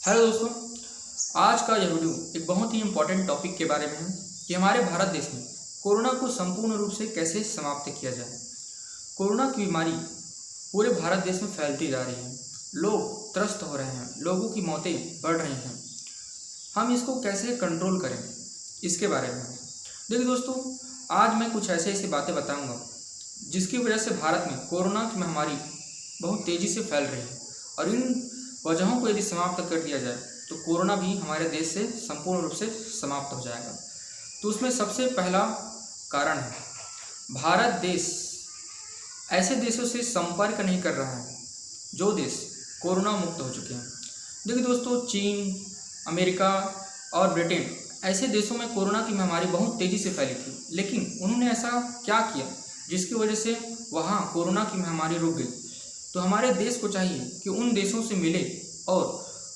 Hello दोस्तों, आज का यह वीडियो एक बहुत ही इम्पोर्टेंट टॉपिक के बारे में है कि हमारे भारत देश में कोरोना को संपूर्ण रूप से कैसे समाप्त किया जाए। कोरोना की बीमारी पूरे भारत देश में फैलती जा रही है, लोग त्रस्त हो रहे हैं, लोगों की मौतें बढ़ रही हैं। हम इसको कैसे कंट्रोल करें, इसके बारे में देखिए दोस्तों, आज मैं कुछ ऐसी बातें बताऊँगा जिसकी वजह से भारत में कोरोना की महामारी बहुत तेज़ी से फैल रही है और इन वजहों को यदि समाप्त कर दिया जाए तो कोरोना भी हमारे देश से संपूर्ण रूप से समाप्त हो जाएगा। तो उसमें सबसे पहला कारण है, भारत देश ऐसे देशों से संपर्क नहीं कर रहा है जो देश कोरोना मुक्त हो चुके हैं। देखिए दोस्तों, चीन, अमेरिका और ब्रिटेन ऐसे देशों में कोरोना की महामारी बहुत तेज़ी से फैली थी, लेकिन उन्होंने ऐसा क्या किया जिसकी वजह से वहाँ कोरोना की महामारी रुक गई। तो हमारे देश को चाहिए कि उन देशों से मिले और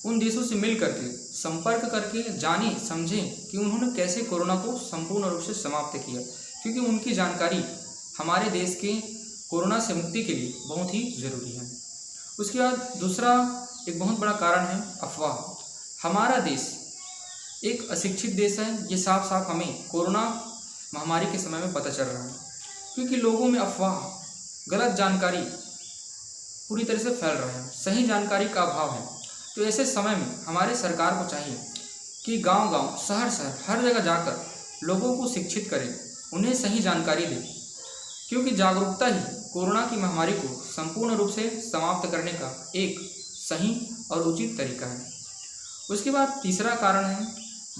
उन देशों से मिल करके संपर्क करके जाने समझें कि उन्होंने कैसे कोरोना को संपूर्ण रूप से समाप्त किया, क्योंकि उनकी जानकारी हमारे देश के कोरोना से मुक्ति के लिए बहुत ही ज़रूरी है। उसके बाद दूसरा एक बहुत बड़ा कारण है अफवाह। हमारा देश एक अशिक्षित देश है, ये साफ साफ हमें कोरोना महामारी के समय में पता चल रहा है, क्योंकि लोगों में अफवाह, गलत जानकारी पूरी तरह से फैल रहा है, सही जानकारी का अभाव है। तो ऐसे समय में हमारे सरकार को चाहिए कि गांव-गांव, शहर-शहर हर जगह जाकर लोगों को शिक्षित करें, उन्हें सही जानकारी दें, क्योंकि जागरूकता ही कोरोना की महामारी को संपूर्ण रूप से समाप्त करने का एक सही और उचित तरीका है। उसके बाद तीसरा कारण है,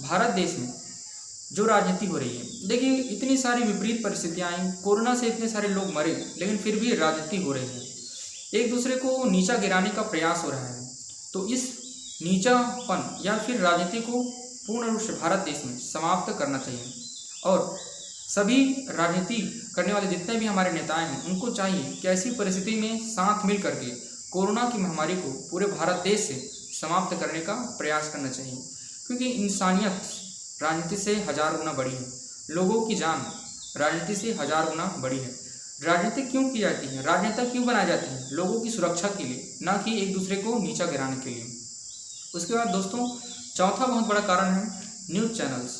भारत देश में जो राजनीति हो रही है। देखिए, इतनी सारी विपरीत परिस्थितियाँ आई, कोरोना से इतने सारे लोग मरे, लेकिन फिर भी राजनीति हो रही है, एक दूसरे को नीचा गिराने का प्रयास हो रहा है। तो इस नीचापन या फिर राजनीति को पूर्ण रूप से भारत देश में समाप्त करना चाहिए और सभी राजनीति करने वाले जितने भी हमारे नेताएं हैं उनको चाहिए कि ऐसी परिस्थिति में साथ मिल करके कोरोना की महामारी को पूरे भारत देश से समाप्त करने का प्रयास करना चाहिए, क्योंकि इंसानियत राजनीति से 1000 गुना बड़ी है, लोगों की जान राजनीति से 1000 गुना बड़ी है। राजनीति क्यों की जाती है, राजनेता क्यों बनाए जाते हैं? लोगों की सुरक्षा के लिए, ना कि एक दूसरे को नीचा गिराने के लिए। उसके बाद दोस्तों, चौथा बहुत बड़ा कारण है न्यूज़ चैनल्स।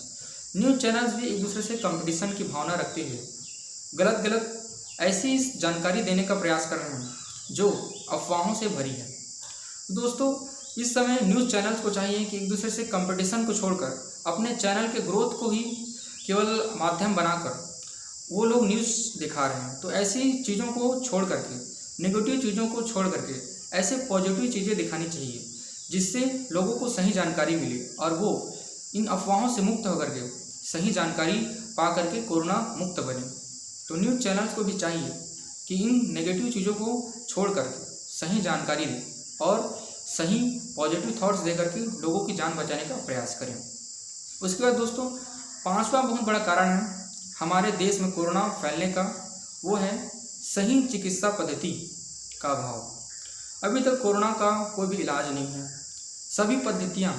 न्यूज़ चैनल्स भी एक दूसरे से कंपटीशन की भावना रखते हुए गलत गलत ऐसी जानकारी देने का प्रयास कर रहे हैं जो अफवाहों से भरी है। दोस्तों, इस समय न्यूज़ चैनल्स को चाहिए कि एक दूसरे से कंपटीशन को छोड़कर अपने चैनल के ग्रोथ को ही केवल माध्यम बनाकर वो लोग न्यूज़ दिखा रहे हैं। तो ऐसी चीज़ों को छोड़ करके, नेगेटिव चीज़ों को छोड़ करके ऐसे पॉजिटिव चीज़ें दिखानी चाहिए जिससे लोगों को सही जानकारी मिले और वो इन अफवाहों से मुक्त होकर के सही जानकारी पा करके कोरोना मुक्त बने। तो न्यूज़ चैनल्स को भी चाहिए कि इन नेगेटिव चीज़ों को छोड़ करके सही जानकारी दें और सही पॉजिटिव थॉट्स दे करके लोगों की जान बचाने का प्रयास करें। उसके बाद दोस्तों, पांचवा बहुत बड़ा कारण है हमारे देश में कोरोना फैलने का, वो है सही चिकित्सा पद्धति का अभाव। अभी तक कोरोना का कोई भी इलाज नहीं है, सभी पद्धतियां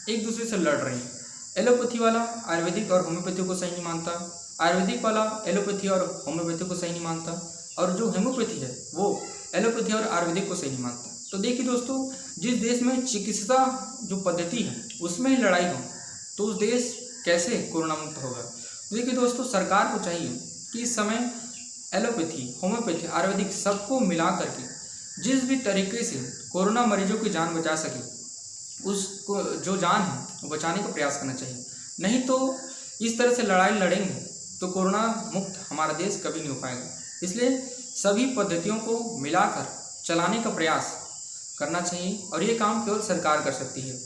एक दूसरे से लड़ रही हैं। एलोपैथी वाला आयुर्वेदिक और होम्योपैथी को सही नहीं मानता, आयुर्वेदिक वाला एलोपैथी और होम्योपैथी को सही नहीं मानता, और जो होम्योपैथी है वो एलोपैथी और आयुर्वेदिक को सही नहीं मानता। तो देखिए दोस्तों, जिस देश में चिकित्सा जो पद्धति है उसमें ही लड़ाई हो तो उस देश कैसे कोरोना मुक्त होगा। देखिए दोस्तों, सरकार को चाहिए कि इस समय एलोपैथी, होम्योपैथी, आयुर्वेदिक सबको मिला करके जिस भी तरीके से कोरोना मरीजों की जान बचा सके, उसको जो जान है वो बचाने का प्रयास करना चाहिए। नहीं तो इस तरह से लड़ाई लड़ेंगे तो कोरोना मुक्त हमारा देश कभी नहीं हो पाएगा। इसलिए सभी पद्धतियों को मिलाकर चलाने का प्रयास करना चाहिए और ये काम केवल सरकार कर सकती है।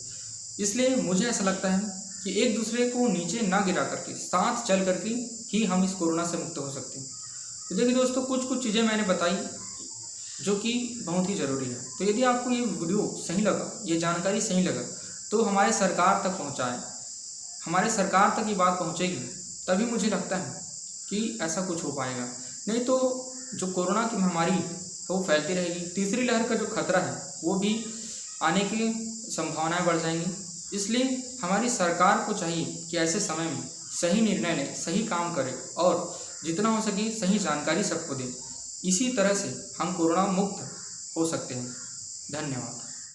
इसलिए मुझे ऐसा लगता है कि एक दूसरे को नीचे ना गिरा करके साथ चल करके ही हम इस कोरोना से मुक्त हो सकते हैं। तो देखिए दोस्तों, कुछ चीज़ें मैंने बताई जो कि बहुत ही ज़रूरी है। तो यदि आपको ये वीडियो सही लगा, ये जानकारी सही लगा, तो हमारे सरकार तक पहुँचाएं। हमारे सरकार तक ये बात पहुँचेगी तभी मुझे लगता है कि ऐसा कुछ हो पाएगा, नहीं तो जो कोरोना की महामारी है वो फैलती रहेगी। तीसरी लहर का जो खतरा है वो भी आने की संभावनाएँ बढ़ जाएंगी। इसलिए हमारी सरकार को चाहिए कि ऐसे समय में सही निर्णय लें, सही काम करें और जितना हो सके सही जानकारी सबको दें। इसी तरह से हम कोरोना मुक्त हो सकते हैं। धन्यवाद।